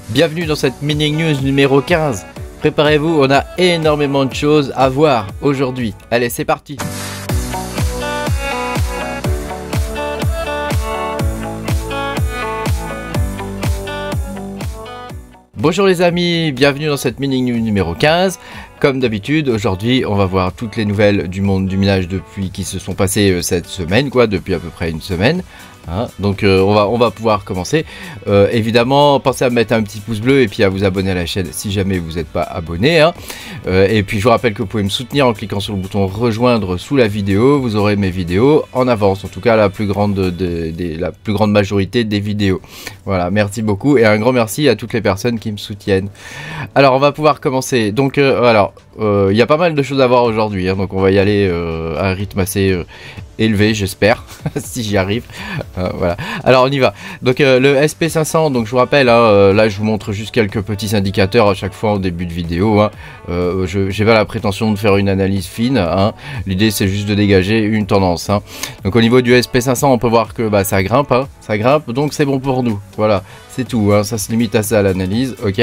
Bienvenue dans cette mini news numéro 15. Préparez-vous, on a énormément de choses à voir aujourd'hui. Allez, c'est parti. Bonjour les amis, bienvenue dans cette mini news numéro 15. Comme d'habitude, aujourd'hui, on va voir toutes les nouvelles du monde du minage depuis qui se sont passées cette semaine, depuis à peu près une semaine. Donc on va pouvoir commencer. Évidemment, pensez à mettre un petit pouce bleu et puis à vous abonner à la chaîne si jamais vous n'êtes pas abonné. Et puis je vous rappelle que vous pouvez me soutenir en cliquant sur le bouton rejoindre sous la vidéo. Vous aurez mes vidéos en avance, en tout cas la plus grande majorité des vidéos. Voilà, merci beaucoup et un grand merci à toutes les personnes qui me soutiennent. Alors on va pouvoir commencer. Donc il y a pas mal de choses à voir aujourd'hui, donc on va y aller à un rythme assez élevé, j'espère, si j'y arrive. Voilà. Alors on y va. Donc le SP500, donc je vous rappelle, là je vous montre juste quelques petits indicateurs à chaque fois en début de vidéo. J'ai pas la prétention de faire une analyse fine. L'idée c'est juste de dégager une tendance. Donc au niveau du SP500, on peut voir que ça grimpe, ça grimpe, donc c'est bon pour nous. Voilà, c'est tout. Ça se limite à ça l'analyse, ok.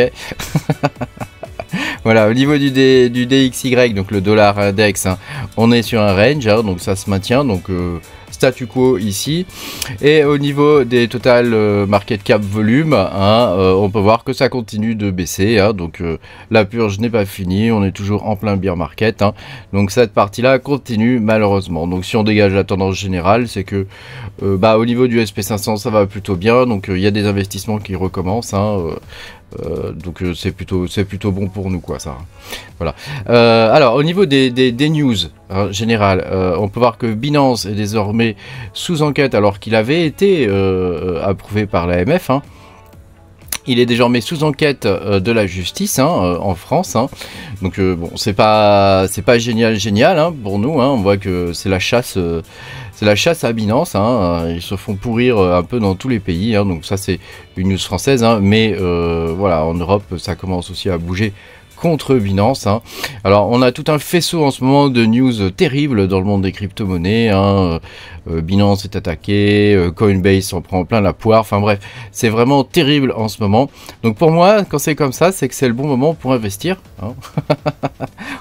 Voilà, au niveau du DXY, donc le dollar index, on est sur un range, donc ça se maintient, donc statu quo ici. Et au niveau des total market cap volume, on peut voir que ça continue de baisser, donc la purge n'est pas finie, on est toujours en plein bear market, donc cette partie-là continue malheureusement. Donc si on dégage la tendance générale, c'est que au niveau du SP500, ça va plutôt bien, donc il y a des investissements qui recommencent, donc c'est plutôt bon pour nous ça. Voilà. Alors au niveau des news générales, on peut voir que Binance est désormais sous enquête alors qu'il avait été approuvé par l'AMF. Il est désormais sous enquête de la justice en France. Donc bon, c'est pas génial pour nous. On voit que c'est la chasse. C'est la chasse à Binance, ils se font pourrir un peu dans tous les pays, donc ça c'est une news française, mais voilà, en Europe ça commence aussi à bouger contre Binance. Alors on a tout un faisceau en ce moment de news terribles dans le monde des crypto-monnaies. Binance est attaqué, Coinbase en prend plein la poire, enfin bref, c'est vraiment terrible en ce moment. Donc pour moi, quand c'est comme ça, c'est que c'est le bon moment pour investir.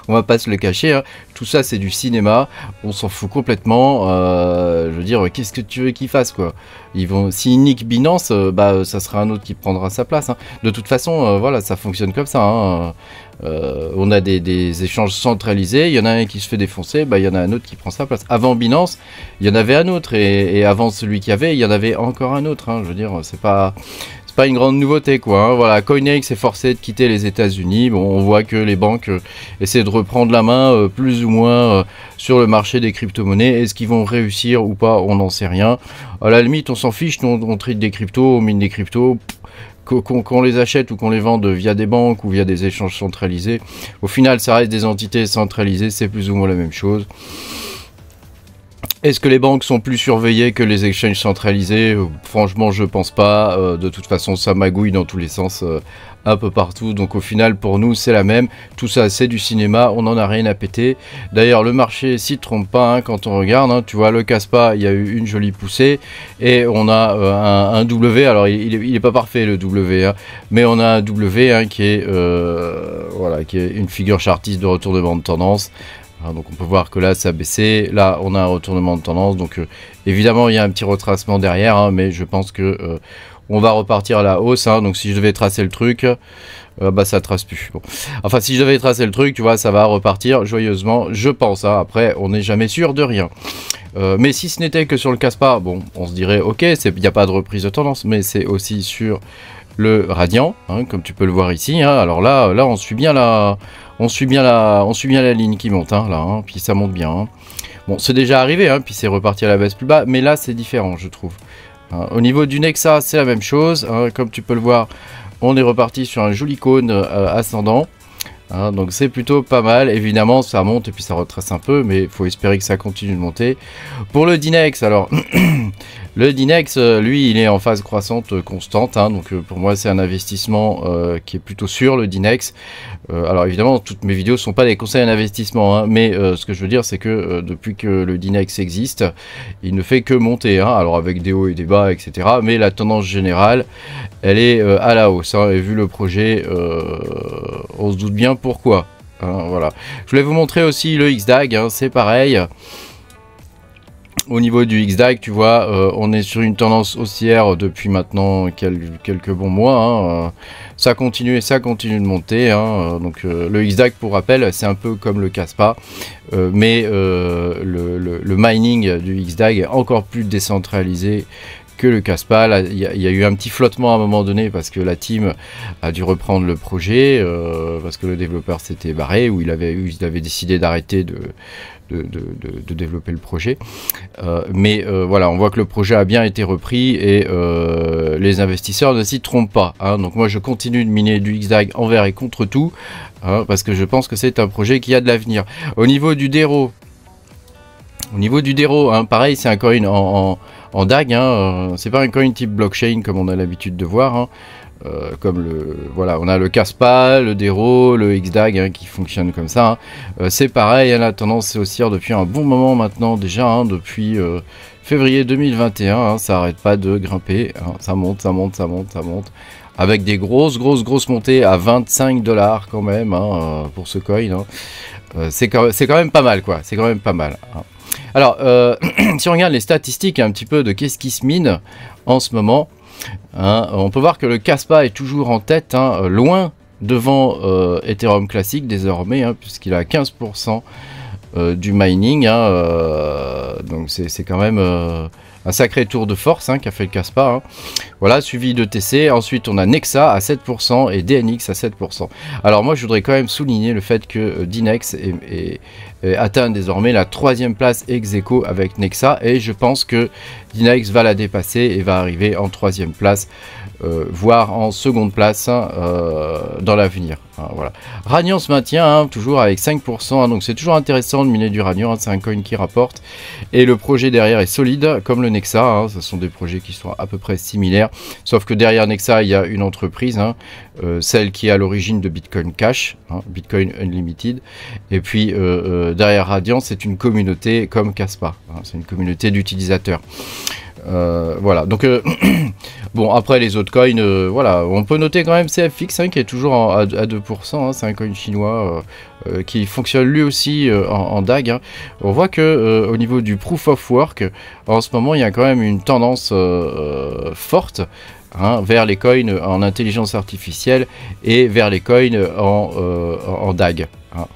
On va pas se le cacher, tout ça c'est du cinéma, on s'en fout complètement. Je veux dire, qu'est-ce que tu veux qu'ils fassent s'ils niquent Binance, ça sera un autre qui prendra sa place. De toute façon, voilà, ça fonctionne comme ça. On a des échanges centralisés, il y en a un qui se fait défoncer, il y en a un autre qui prend sa place. Avant Binance, il y en avait un autre, et avant celui qu'il y avait, il y en avait encore un autre. Je veux dire, c'est pas une grande nouveauté Voilà, Coinex est forcé de quitter les États-Unis. Bon, on voit que les banques essaient de reprendre la main plus ou moins sur le marché des crypto-monnaies. Est-ce qu'ils vont réussir ou pas? On n'en sait rien. À la limite, on s'en fiche, nous on trade des cryptos, on mine des cryptos. Qu'on les achète ou qu'on les vende via des banques ou via des échanges centralisés, au final ça reste des entités centralisées, c'est plus ou moins la même chose. Est-ce que les banques sont plus surveillées que les exchanges centralisés? Franchement, je pense pas. De toute façon, ça magouille dans tous les sens, un peu partout. Donc au final, pour nous, c'est la même. Tout ça, c'est du cinéma. On n'en a rien à péter. D'ailleurs, le marché s'y trompe pas quand on regarde. Tu vois, le Caspa, il y a eu une jolie poussée. Et on a un W. Alors, il est pas parfait, le W. Mais on a un W qui est une figure chartiste de retournement de tendance. Donc on peut voir que là ça a baissé, là on a un retournement de tendance, donc évidemment il y a un petit retracement derrière, mais je pense que on va repartir à la hausse. Donc si je devais tracer le truc, ça trace plus. Bon. Enfin si je devais tracer le truc, tu vois, ça va repartir joyeusement, je pense. Après on n'est jamais sûr de rien. Mais si ce n'était que sur le Caspa, bon, on se dirait ok, il n'y a pas de reprise de tendance, mais c'est aussi sur le Radian, comme tu peux le voir ici. Alors là on suit bien la ligne qui monte, puis ça monte bien. Bon, c'est déjà arrivé, puis c'est reparti à la baisse plus bas, mais là c'est différent, je trouve. Au niveau du Nexa, c'est la même chose. Comme tu peux le voir, on est reparti sur un joli cône ascendant. Donc c'est plutôt pas mal. Évidemment, ça monte et puis ça retrace un peu, mais il faut espérer que ça continue de monter. Pour le Dinex, alors Le Dynex, lui, il est en phase croissante constante, hein, donc pour moi c'est un investissement qui est plutôt sûr, le Dynex. Alors évidemment, toutes mes vidéos ne sont pas des conseils d'investissement, hein, mais ce que je veux dire c'est que depuis que le Dynex existe, il ne fait que monter, hein, alors avec des hauts et des bas, etc. Mais la tendance générale, elle est à la hausse, hein, et vu le projet, on se doute bien pourquoi. Hein, voilà. Je voulais vous montrer aussi le XDAG, hein, c'est pareil. Au niveau du XDAG, tu vois, on est sur une tendance haussière depuis maintenant quelques bons mois. Hein, ça continue et ça continue de monter. Hein, donc le XDAG, pour rappel, c'est un peu comme le Kaspa, mais le mining du XDAG est encore plus décentralisé que le Kaspa. Il y a eu un petit flottement à un moment donné parce que la team a dû reprendre le projet, parce que le développeur s'était barré, ou il avait décidé d'arrêter de développer le projet, mais voilà, on voit que le projet a bien été repris et les investisseurs ne s'y trompent pas, hein. Donc moi je continue de miner du XDAG envers et contre tout, hein, parce que je pense que c'est un projet qui a de l'avenir. Au niveau du DERO, hein, pareil, c'est un coin en DAG, hein, c'est pas un coin type blockchain comme on a l'habitude de voir, hein. Comme voilà, on a le Kaspa, le DERO, le XDAG, hein, qui fonctionnent comme ça, hein. C'est pareil, hein, la tendance est haussière depuis un bon moment maintenant déjà, hein, depuis février 2021, hein, ça arrête pas de grimper, hein, ça monte, avec des grosses montées à 25 $ quand même, hein, pour ce coin, hein. C'est quand même pas mal, quoi, c'est quand même pas mal, hein. Alors, si on regarde les statistiques un petit peu de qu'est-ce qui se mine en ce moment, hein, on peut voir que le Kaspa est toujours en tête, hein, loin devant Ethereum classique désormais, hein, puisqu'il a 15% du mining, hein, donc c'est quand même un sacré tour de force, hein, qu'a fait le Kaspa, hein. Voilà, suivi de TC. Ensuite on a Nexa à 7% et DNX à 7%. Alors moi je voudrais quand même souligner le fait que Dynex atteint désormais la 3e place ex-aequo avec Nexa, et je pense que Dynex va la dépasser et va arriver en 3e place, voire en 2e place, hein, dans l'avenir, hein, voilà. Radiant se maintient, hein, toujours avec 5%, hein, donc c'est toujours intéressant de miner du Radiant, hein, c'est un coin qui rapporte, et le projet derrière est solide comme le Nexa, hein, ce sont des projets qui sont à peu près similaires, sauf que derrière Nexa il y a une entreprise, hein, celle qui est à l'origine de Bitcoin Cash, hein, Bitcoin Unlimited, et puis derrière Radiant c'est une communauté comme Kaspa, hein, c'est une communauté d'utilisateurs. Voilà, donc bon, après les autres coins, voilà, on peut noter quand même CFX, hein, qui est toujours à 2%, hein, c'est un coin chinois qui fonctionne lui aussi en DAG, hein. On voit que au niveau du Proof of Work, en ce moment il y a quand même une tendance forte, hein, vers les coins en intelligence artificielle et vers les coins en DAG, hein.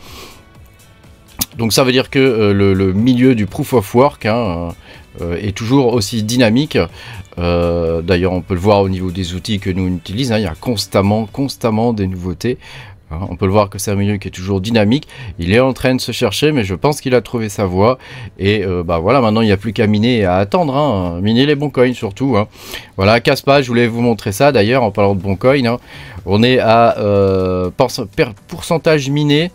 Donc ça veut dire que le milieu du Proof of Work, hein, est toujours aussi dynamique. D'ailleurs on peut le voir au niveau des outils que nous on utilise, hein, il y a constamment des nouveautés, hein. On peut le voir que c'est un milieu qui est toujours dynamique, il est en train de se chercher, mais je pense qu'il a trouvé sa voie, et bah voilà, maintenant il n'y a plus qu'à miner et à attendre, hein. Miner les bons coins surtout, hein. Voilà, Kaspa, je voulais vous montrer ça d'ailleurs en parlant de bons coins, hein. On est à pourcentage miné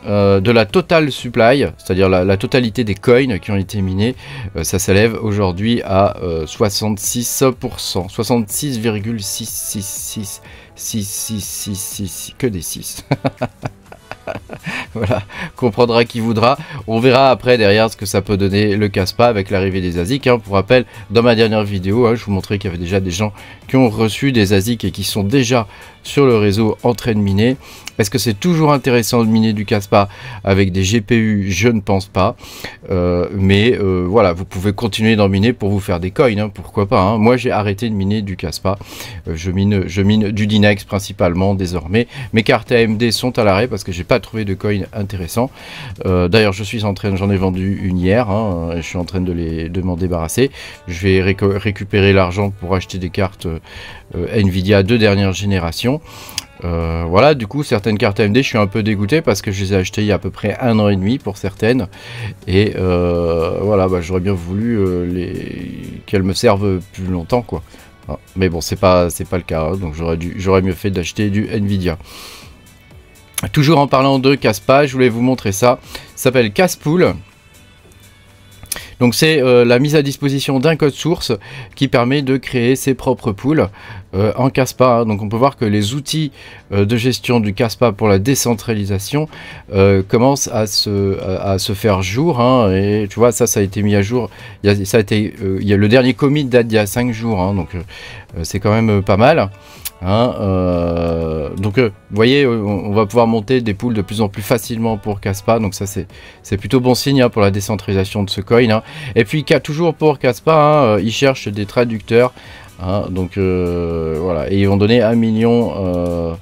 de la total supply, c'est-à-dire la totalité des coins qui ont été minés, ça s'élève aujourd'hui à 66%, 66,666, que des 6. Voilà, comprendra qui voudra. On verra après derrière ce que ça peut donner le Kaspa avec l'arrivée des ASIC, hein. Pour rappel, dans ma dernière vidéo, hein, je vous montrais qu'il y avait déjà des gens qui ont reçu des ASIC et qui sont déjà sur le réseau en train de miner. Est-ce que c'est toujours intéressant de miner du Kaspa avec des GPU? Je ne pense pas. Mais voilà, vous pouvez continuer d'en miner pour vous faire des coins, hein, pourquoi pas, hein. Moi j'ai arrêté de miner du Kaspa. Je mine du Dynex principalement désormais. Mes cartes AMD sont à l'arrêt parce que j'ai pas trouvé de coins intéressants. D'ailleurs j'en ai vendu une hier, hein, et je suis en train de m'en débarrasser. Je vais récupérer l'argent pour acheter des cartes Nvidia de dernière génération. Voilà, du coup certaines cartes AMD je suis un peu dégoûté parce que je les ai achetées il y a à peu près 1 an et demi pour certaines, et voilà, bah, j'aurais bien voulu qu'elles me servent plus longtemps, quoi. Ah, mais bon, c'est pas le cas, hein, donc j'aurais mieux fait d'acheter du Nvidia. Toujours en parlant de Kaspa, je voulais vous montrer ça, ça s'appelle Kaspool. Donc c'est la mise à disposition d'un code source qui permet de créer ses propres pools en Caspa. Donc on peut voir que les outils de gestion du Caspa pour la décentralisation commencent à se faire jour. Et tu vois, ça a été mis à jour. Il y a le dernier commit date d'il y a 5 jours. Donc c'est quand même pas mal. Donc vous voyez, on va pouvoir monter des pools de plus en plus facilement pour Caspa, donc ça c'est plutôt bon signe pour la décentralisation de ce coin. Et puis toujours pour Caspa, ils cherchent des traducteurs, donc voilà, et ils vont donner 1 million.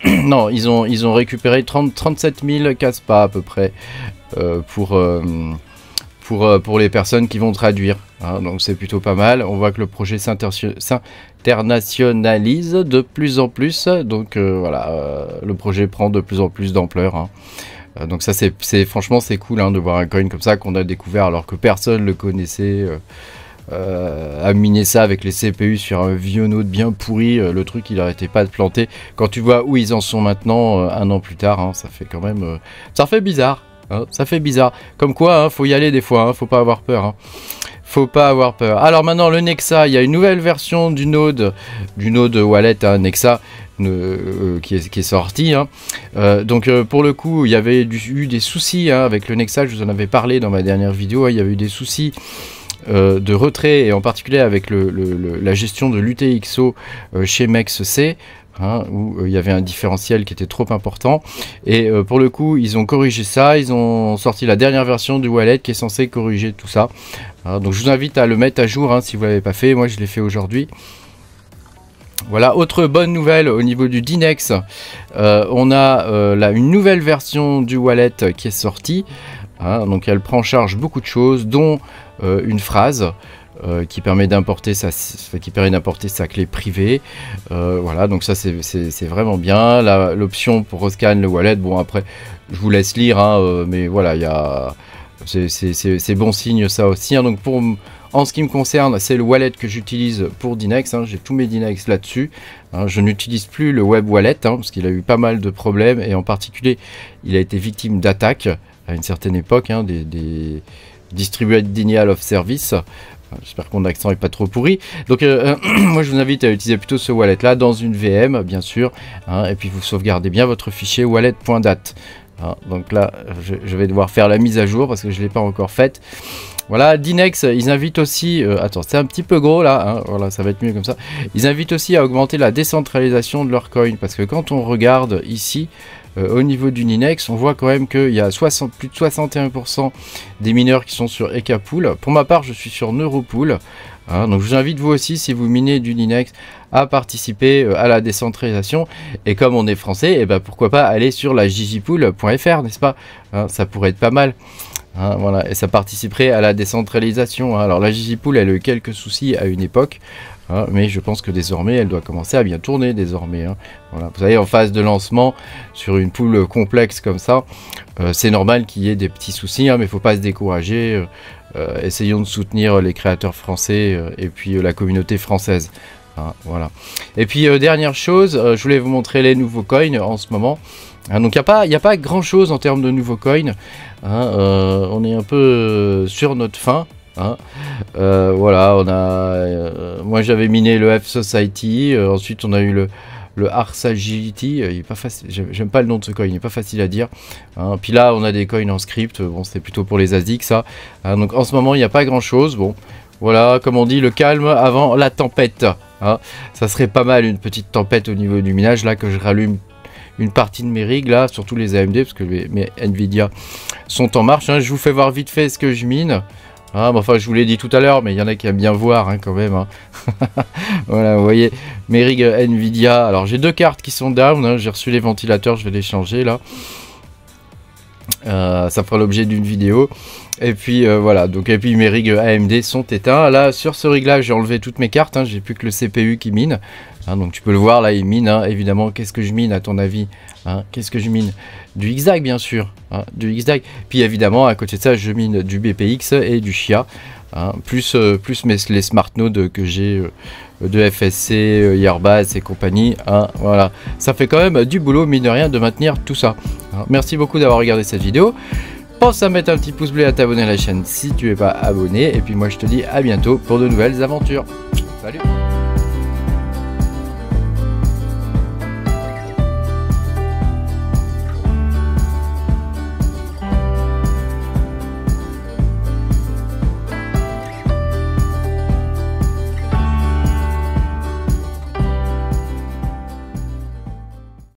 Non, ils ont récupéré 37 000 Caspa à peu près pour les personnes qui vont traduire. Donc c'est plutôt pas mal. On voit que le projet s'internationalise de plus en plus. Donc voilà, le projet prend de plus en plus d'ampleur. Donc ça franchement c'est cool de voir un coin comme ça qu'on a découvert alors que personne le connaissait. À miner ça avec les CPU sur un vieux node bien pourri, le truc il arrêtait pas de planter. Quand tu vois où ils en sont maintenant, 1 an plus tard, ça fait quand même... ça fait bizarre. Ça fait bizarre. Comme quoi, faut y aller des fois, faut pas avoir peur. Faut pas avoir peur. Alors maintenant, le Nexa, il y a une nouvelle version du node wallet, Nexa, qui est sorti. Donc pour le coup, il y avait eu des soucis avec le Nexa, je vous en avais parlé dans ma dernière vidéo. Il y avait eu des soucis de retrait, et en particulier avec la gestion de l'UTXO chez MEXC. Où il y avait un différentiel qui était trop important, et pour le coup ils ont corrigé ça, ils ont sorti la dernière version du wallet qui est censée corriger tout ça. Donc je vous invite à le mettre à jour si vous l'avez pas fait. Moi je l'ai fait aujourd'hui. Voilà, autre bonne nouvelle au niveau du Dinex, on a une nouvelle version du wallet qui est sortie. Donc elle prend en charge beaucoup de choses, dont une phrase qui permet d'importer sa clé privée. Voilà, donc ça c'est vraiment bien. L'option pour rescan le wallet, bon après je vous laisse lire, mais voilà, c'est bon signe ça aussi. Donc en ce qui me concerne, c'est le wallet que j'utilise pour Dinex. J'ai tous mes Dinex là-dessus. Je n'utilise plus le web wallet parce qu'il a eu pas mal de problèmes, et en particulier il a été victime d'attaques à une certaine époque, des Distributed Denial of Service. J'espère que mon accent n'est pas trop pourri. Donc moi je vous invite à utiliser plutôt ce wallet là dans une VM bien sûr, et puis vous sauvegardez bien votre fichier wallet.dat. Donc là je vais devoir faire la mise à jour parce que je ne l'ai pas encore faite. Voilà, Dinex, ils invitent aussi, attends, c'est un petit peu gros là, voilà, ça va être mieux comme ça. Ils invitent aussi à augmenter la décentralisation de leurs coins, parce que quand on regarde ici, au niveau du Dinex, on voit quand même qu'il y a plus de 61% des mineurs qui sont sur Ekapool. Pour ma part, je suis sur Neuropool. Donc je vous invite vous aussi, si vous minez du Dinex, à participer à la décentralisation. Et comme on est français, et pourquoi pas aller sur la jjpool.fr, n'est-ce pas? Ça pourrait être pas mal. Voilà, et ça participerait à la décentralisation. Alors la jjpool, elle a eu quelques soucis à une époque, mais je pense que désormais elle doit commencer à bien tourner désormais. Voilà. Vous savez, en phase de lancement sur une pool complexe comme ça, c'est normal qu'il y ait des petits soucis, mais il ne faut pas se décourager. Essayons de soutenir les créateurs français et puis la communauté française. Voilà. Et puis dernière chose, je voulais vous montrer les nouveaux coins en ce moment. Donc il n'y a pas grand chose en termes de nouveaux coins. On est un peu sur notre fin. Voilà, on a moi j'avais miné le F Society, ensuite on a eu le Ars Agility, il est pas facile, j'aime pas le nom de ce coin, il n'est pas facile à dire. Puis là on a des coins en script, bon c'était plutôt pour les ASIC ça. Donc en ce moment il n'y a pas grand chose. Bon voilà, comme on dit, le calme avant la tempête. Ça serait pas mal une petite tempête au niveau du minage, là que je rallume une partie de mes rigs, là, surtout les AMD, parce que mes Nvidia sont en marche. Je vous fais voir vite fait ce que je mine. Enfin, je vous l'ai dit tout à l'heure, mais il y en a qui aiment bien voir quand même. Voilà, vous voyez, mes rigs Nvidia. Alors, j'ai 2 cartes qui sont down. J'ai reçu les ventilateurs, je vais les changer là. Ça fera l'objet d'une vidéo. Et puis voilà, donc et puis mes rigs AMD sont éteints. Là sur ce rig là j'ai enlevé toutes mes cartes, j'ai plus que le CPU qui mine. Donc tu peux le voir là, il mine. Évidemment, qu'est-ce que je mine à ton avis? Qu'est-ce que je mine? Du XDAG bien sûr, du XDAG. Puis évidemment à côté de ça je mine du BPX et du Chia, plus les smart nodes que j'ai de FSC, Airbase et compagnie. Voilà, ça fait quand même du boulot mine de rien de maintenir tout ça. Merci beaucoup d'avoir regardé cette vidéo. pense à mettre un petit pouce bleu et à t'abonner à la chaîne si tu n'es pas abonné. Et puis moi je te dis à bientôt pour de nouvelles aventures. Salut!